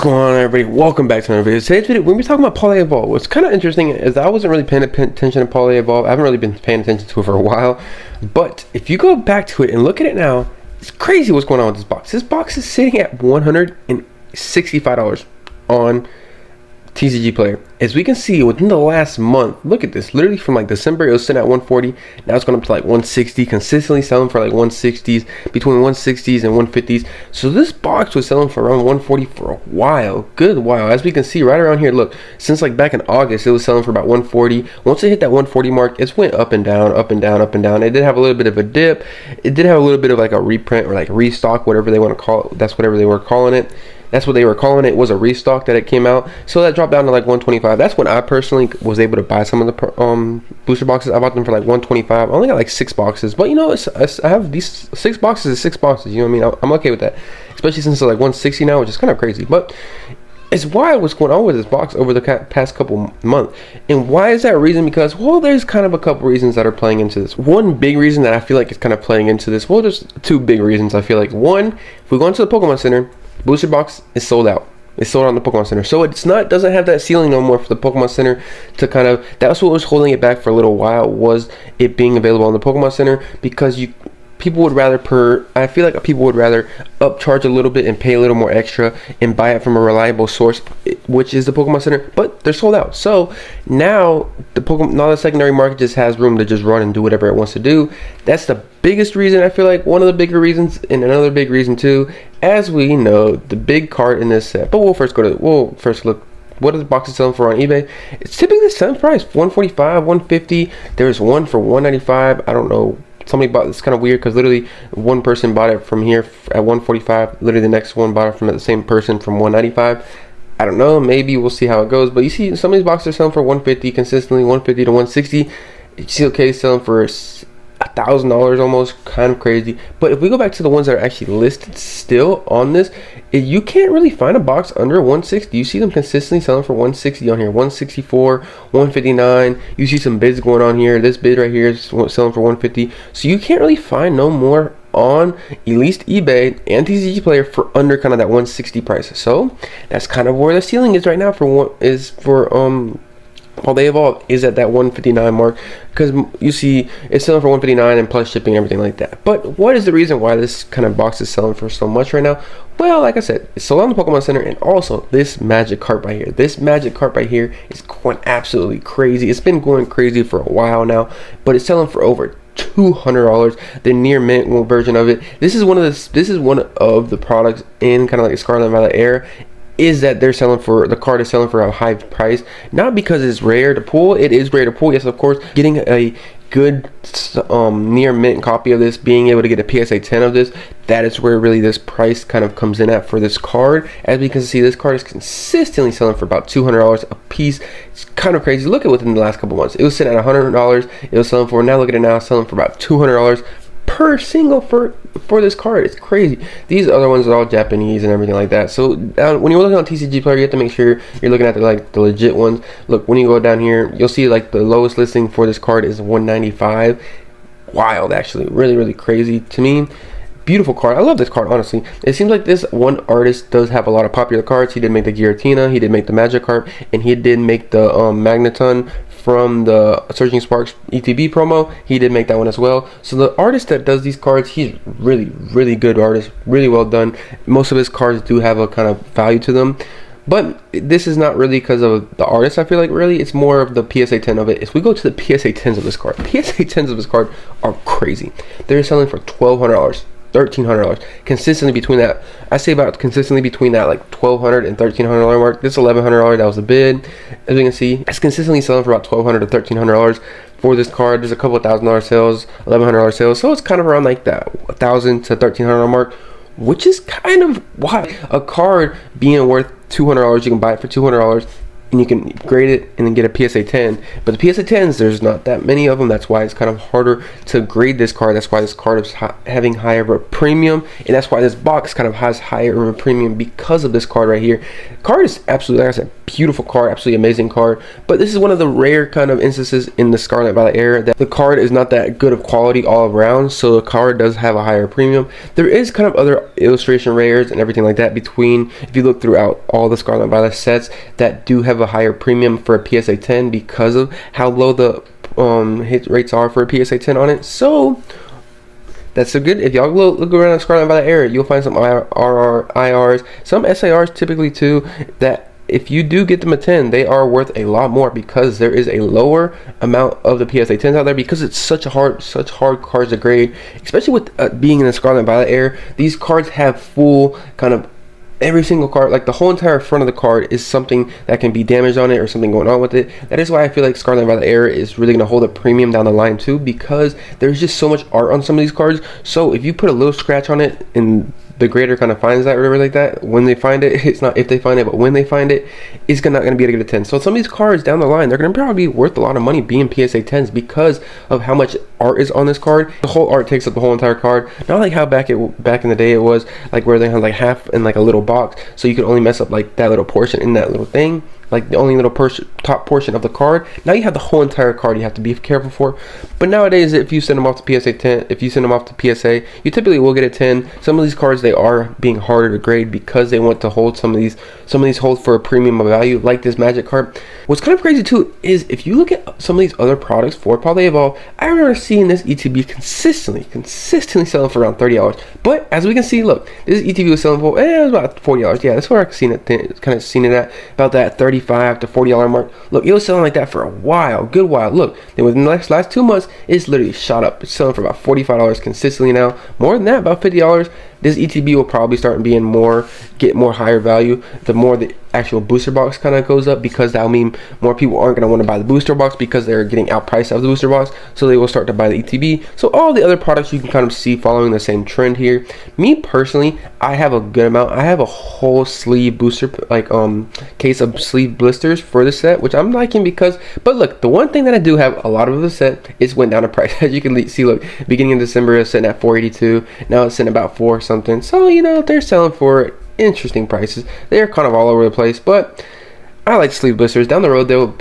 Going on, everybody? Welcome back to another video. Today's video, we're going to be talking about Paldea Evolve. What's kind of interesting is I wasn't really paying attention to Paldea Evolve. I haven't really been paying attention to it for a while. But if you go back to it and look at it now, it's crazy what's going on with this box. This box is sitting at $165 on TCG Player. As we can see, within the last month, look at this. Literally from like December, it was sitting at 140. Now it's going up to like 160, consistently selling for like 160s, between 160s and 150s. So this box was selling for around 140 for a while, good while. As we can see right around here, look, since like back in August, it was selling for about 140. Once it hit that 140 mark, it went up and down, up and down, up and down. It did have a little bit of a dip. It did have a little bit of like a reprint or like restock, whatever they want to call it. That's whatever they were calling it. That's what they were calling it. It was a restock that it came out. So that dropped down to like 125. That's when I personally was able to buy some of the booster boxes. I bought them for like 125. I only got like 6 boxes. But you know, I have these 6 boxes is 6 boxes. You know what I mean? I'm okay with that. Especially since it's like 160 now, which is kind of crazy. But it's wild what's going on with this box over the past couple months. And why is that reason? Because, well, there's kind of a couple reasons that are playing into this. One big reason that I feel like is kind of playing into this. Well, there's 2 big reasons I feel like. One, if we go into the Pokemon Center, booster box is sold out. It's sold out on the Pokemon Center. So it's not, doesn't have that ceiling no more for the Pokemon Center to kind of, that's what was holding it back for a little while, was it being available on the Pokemon Center, because people would rather I feel like people would rather upcharge a little bit and pay a little more extra and buy it from a reliable source, which is the Pokemon Center, but they're sold out. So now the secondary market just has room to just run and do whatever it wants to do. That's the biggest reason. I feel like one of the bigger reasons, and another big reason too, as we know, the big card in this set. But we'll first look what are the boxes selling for on eBay. It's typically the same price, 145, 150. There's one for 195. I don't know. Somebody bought, it's kind of weird because literally one person bought it from here at 145. Literally the next one bought it from the same person from 195. I don't know, maybe we'll see how it goes. But you see some of these boxes are selling for 150 consistently, 150 to 160. CLK selling for $1,000 almost, kind of crazy. But if we go back to the ones that are actually listed still on this, you can't really find a box under 160. You see them consistently selling for 160 on here, 164, 159. You see some bids going on here. This bid right here is selling for 150. So you can't really find no more on at least eBay and TCG Player for under kind of that 160 price. So that's kind of where the ceiling is right now for Paldea Evolve is at that 159 mark, because you see it's selling for 159 and plus shipping and everything like that. But what is the reason why this kind of box is selling for so much right now? Well, like I said, it's sold on the Pokemon Center, and also this magic cart right here. This magic cart right here is going absolutely crazy. It's been going crazy for a while now, but it's selling for over $200. The near mint version of it. This is one of the products in kind of like Scarlet and Violet era, is that they're selling for, the card is selling for a high price, not because it's rare to pull. It is rare to pull, yes, of course. Getting a good near mint copy of this, being able to get a PSA 10 of this, that is where really this price kind of comes in at for this card. As we can see, this card is consistently selling for about $200 a piece. It's kind of crazy. Look at within the last couple months, it was sitting at $100. It was selling for, now look at it now, selling for about $200 per single for this card. It's crazy. These other ones are all Japanese and everything like that. So when you're looking on TCG Player, you have to make sure you're looking at the legit ones. Look, when you go down here, you'll see like the lowest listing for this card is 195. Wild, actually, really crazy to me. Beautiful card. I love this card, honestly. It seems like this one artist does have a lot of popular cards. He did make the Giratina, he did make the Magikarp, and he did make the Magneton from the Surging Sparks ETB promo. He did make that one as well. So the artist that does these cards, he's really good artist, really well done. Most of his cards do have a kind of value to them, but this is not really because of the artist. I feel like really it's more of the PSA 10 of it. If we go to the PSA 10s of this card, PSA 10s of this card are crazy. They're selling for $1,200. $1,300 consistently between that. I say about consistently between that like $1,200 and $1,300 mark. This $1,100, that was a bid. As you can see, it's consistently selling for about $1,200 to $1,300 for this card. There's a couple of $1,000 sales, $1,100 sales, so it's kind of around like that $1,000 to $1,300 mark, which is kind of why a card being worth $200, you can buy it for $200 and you can grade it and then get a PSA 10. But the PSA 10s, there's not that many of them. That's why it's kind of harder to grade this card. That's why this card is having higher of a premium, and that's why this box kind of has higher of a premium because of this card right here. Card is absolutely, like I said, beautiful card, absolutely amazing card. But this is one of the rare kind of instances in the Scarlet Violet era that the card is not that good of quality all around, so the card does have a higher premium. There is kind of other illustration rares and everything like that between, if you look throughout all the Scarlet Violet sets, that do have a higher premium for a PSA 10 because of how low the hit rates are for a PSA 10 on it. So that's so good. If y'all look around the Scarlet Violet era, you'll find some IRs, some SARs typically too, that if you do get them a 10, they are worth a lot more because there is a lower amount of the PSA 10s out there, because it's such hard cards to grade, especially with being in the Scarlet Violet era. These cards have full kind of every single card, like the whole entire front of the card is something that can be damaged on it or something going on with it. That is why I feel like Scarlet Violet era is really going to hold a premium down the line too, because there's just so much art on some of these cards. So if you put a little scratch on it and the grader kind of finds that or whatever like that, when they find it, it's not if they find it, but when they find it, it's not going to be able to get a 10. So some of these cards down the line, they're going to probably be worth a lot of money being PSA 10s because of how much art is on this card. The whole art takes up the whole entire card, not like how back in the day it was like where they had like half in like a little box, so you could only mess up like that little portion in that little thing, like the only little top portion of the card. Now you have the whole entire card you have to be careful for. But nowadays, if you send them off to PSA 10, if you send them off to PSA, you typically will get a 10. Some of these cards, they are being harder to grade because they want to hold some of these hold for a premium of value, like this Magic card. What's kind of crazy too is if you look at some of these other products for Paldea Evolve, I remember seeing this ETB consistently selling for around $30. But as we can see, look, this ETB was selling for it was about $40. Yeah, that's where I've seen it, kind of seen it at about that $35 to $40 mark. Look, it was selling like that for a while, good while. Look, then within the last 2 months, it's literally shot up. It's selling for about $45 consistently now. More than that, about $50. This ETB will probably start being get more higher value the more the actual booster box kind of goes up, because that'll mean more people aren't going to want to buy the booster box because they're getting outpriced out of the booster box, so they will start to buy the ETB. So all the other products you can kind of see following the same trend here. Me personally, I have a good amount. I have a whole sleeve booster case of sleeve blisters for the set, which I'm liking because, but look, the one thing that I do have a lot of the set is went down in price. As you can see, look, beginning of December it's sitting at $482, now it's sitting about $4 something. So you know, they're selling for interesting prices. They're kind of all over the place, but I like sleeve blisters. Down the road they'll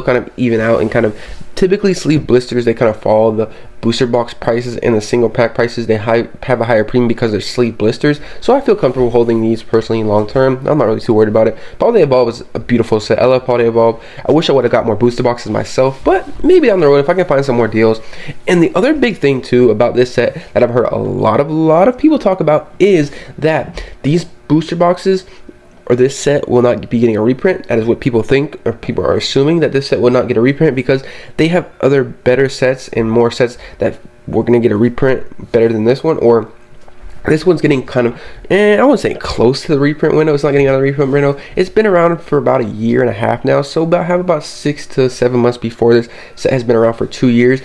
kind of even out, and kind of typically sleeve blisters, they kind of follow the booster box prices and the single pack prices. They have a higher premium because they're sleeve blisters, so I feel comfortable holding these personally long term. I'm not really too worried about it. Paldea Evolve is a beautiful set. I love Paldea Evolve. I wish I would have got more booster boxes myself, but maybe down the road if I can find some more deals. And the other big thing too about this set that I've heard a lot of people talk about is that these booster boxes, or this set, will not be getting a reprint. That is what people think, or people are assuming that this set will not get a reprint because they have other better sets and more sets that we're going to get a reprint better than this one, or this one's getting kind of, I wouldn't say close to the reprint window. It's not getting out of the reprint window. It's been around for about a year and a half now, so about 6 to 7 months before this set has been around for 2 years.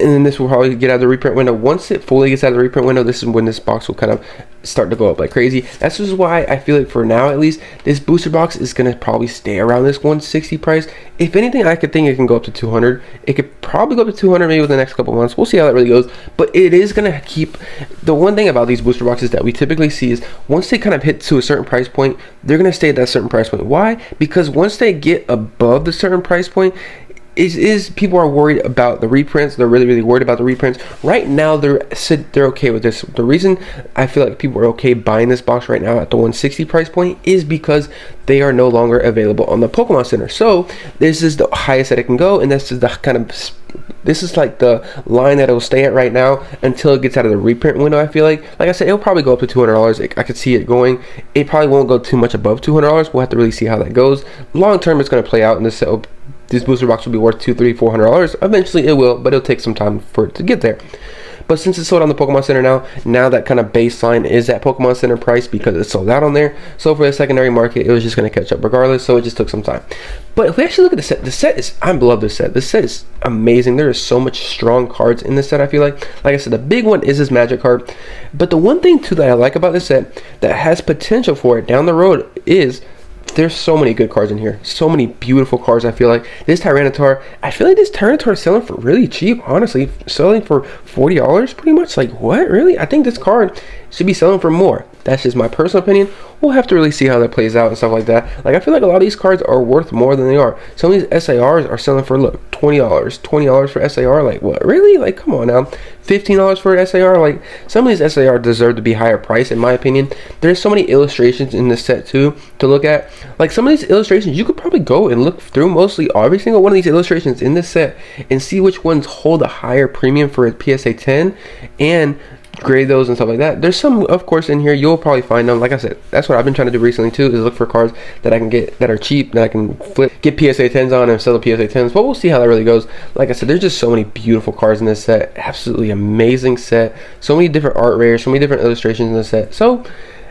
And then this will probably get out of the reprint window. Once it fully gets out of the reprint window, this is when this box will kind of start to go up like crazy. That's just why I feel like for now at least, this booster box is going to probably stay around this 160 price. If anything, I could think it can go up to 200. It could probably go up to 200 maybe within the next couple months. We'll see how that really goes. But it is going to keep, the one thing about these booster boxes that we typically see is once they kind of hit to a certain price point, they're going to stay at that certain price point. Why? Because once they get above the certain price point, people are worried about the reprints. They're really worried about the reprints. Right now they're okay with this. The reason I feel like people are okay buying this box right now at the 160 price point is because they are no longer available on the Pokemon Center. So this is the highest that it can go, and this is the kind of, this is like the line that it'll stay at right now until it gets out of the reprint window. I feel like I said, it'll probably go up to $200. I could see it going. It probably won't go too much above $200. We'll have to really see how that goes. Long term, it's going to play out, and this booster box will be worth $200, $300, $400. Eventually it will, but it'll take some time for it to get there. But since it's sold on the Pokemon Center now that kind of baseline is at Pokemon Center price because it's sold out on there. So for the secondary market, it was just going to catch up regardless. So it just took some time. But if we actually look at the set is, I love this set. This set is amazing. There is so much strong cards in this set. I feel like I said, the big one is this Magic card. But the one thing too that I like about this set that has potential for it down the road is there's so many good cards in here. So many beautiful cards. I feel like this Tyranitar, is selling for really cheap, honestly. Selling for $40 pretty much. Like, what? Really? I think this card should be selling for more. That's just my personal opinion. we'll have to really see how that plays out and stuff like that. Like, I feel like a lot of these cards are worth more than they are. Some of these SARs are selling for, look, $20 for SAR. Like, what, really? Like, come on now. $15 for an SAR. Like, some of these SAR deserve to be higher price, in my opinion. There's so many illustrations in this set too to look at. Like, some of these illustrations you could probably go and look through mostly every single one of these illustrations in this set and see which ones hold a higher premium for a PSA 10 and grade those and stuff like that. There's some, of course, in here you'll probably find them. Like I said, that's what I've been trying to do recently too, is look for cards that I can get that are cheap, that I can flip, get PSA 10s on and sell the PSA 10s. But we'll see how that really goes. Like I said, there's just so many beautiful cards in this set. Absolutely amazing set. So many different art rares, so many different illustrations in this set. So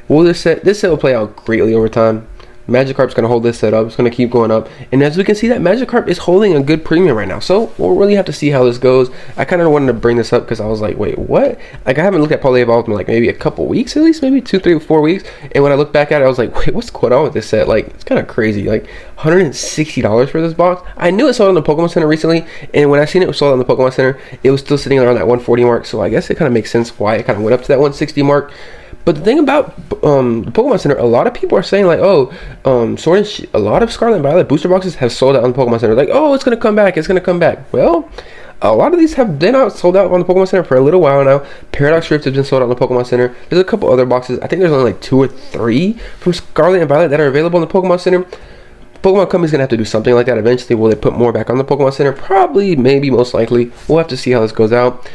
will this set will play out greatly over time. Magikarp's going to hold this set up. It's going to keep going up. And as we can see, that Magikarp is holding a good premium right now. So we'll really have to see how this goes. I kind of wanted to bring this up because I was like, wait, what? Like, I haven't looked at Paldea Evolved in like maybe a couple weeks at least, maybe 2, 3, 4 weeks. And when I look back at it, I was like, wait, what's going on with this set? Like, it's kind of crazy. Like, $160 for this box. I knew it sold on the Pokemon Center recently. And when I seen it sold on the Pokemon Center, it was still sitting around that 140 mark. So I guess it kind of makes sense why it kind of went up to that 160 mark. But the thing about the Pokemon Center, a lot of people are saying like, oh, a lot of Scarlet and Violet booster boxes have sold out on the Pokemon Center. Like, oh, it's gonna come back, it's gonna come back. Well, a lot of these have been out sold out on the Pokemon Center for a little while now. Paradox Rift has been sold out on the Pokemon Center. There's a couple other boxes. I think there's only like 2 or 3 from Scarlet and Violet that are available in the Pokemon Center. Pokemon Company's gonna have to do something like that eventually. Will they put more back on the Pokemon Center? Probably, maybe, most likely. We'll have to see how this goes out.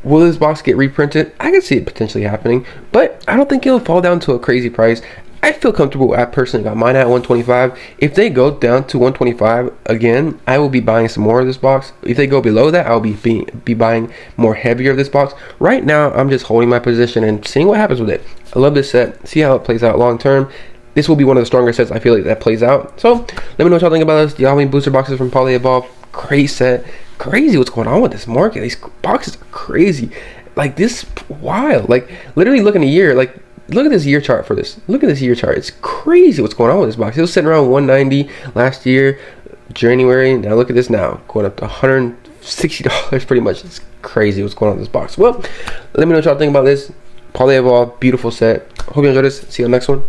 Will this box get reprinted? I can see it potentially happening, but I don't think it'll fall down to a crazy price. I feel comfortable. I personally got mine at 125. If they go down to 125 again, I will be buying some more of this box. If they go below that, I'll be buying more heavier of this box. Right now, I'm just holding my position and seeing what happens with it. I love this set. See how it plays out long term. This will be one of the stronger sets I feel like that plays out. So let me know what y'all think about this. Do y'all have any booster boxes from Paldea Evolved? Great set. Crazy what's going on with this market. These boxes are crazy. Like, this wild. Like, literally look in a year. Like, look at this year chart for this. Look at this year chart. It's crazy what's going on with this box. It was sitting around 190 last year, January. Now look at this now, going up to $160 pretty much. It's crazy what's going on with this box. Well, let me know what y'all think about this. Paldea Evolved, beautiful set. Hope you enjoyed this. See you on the next one.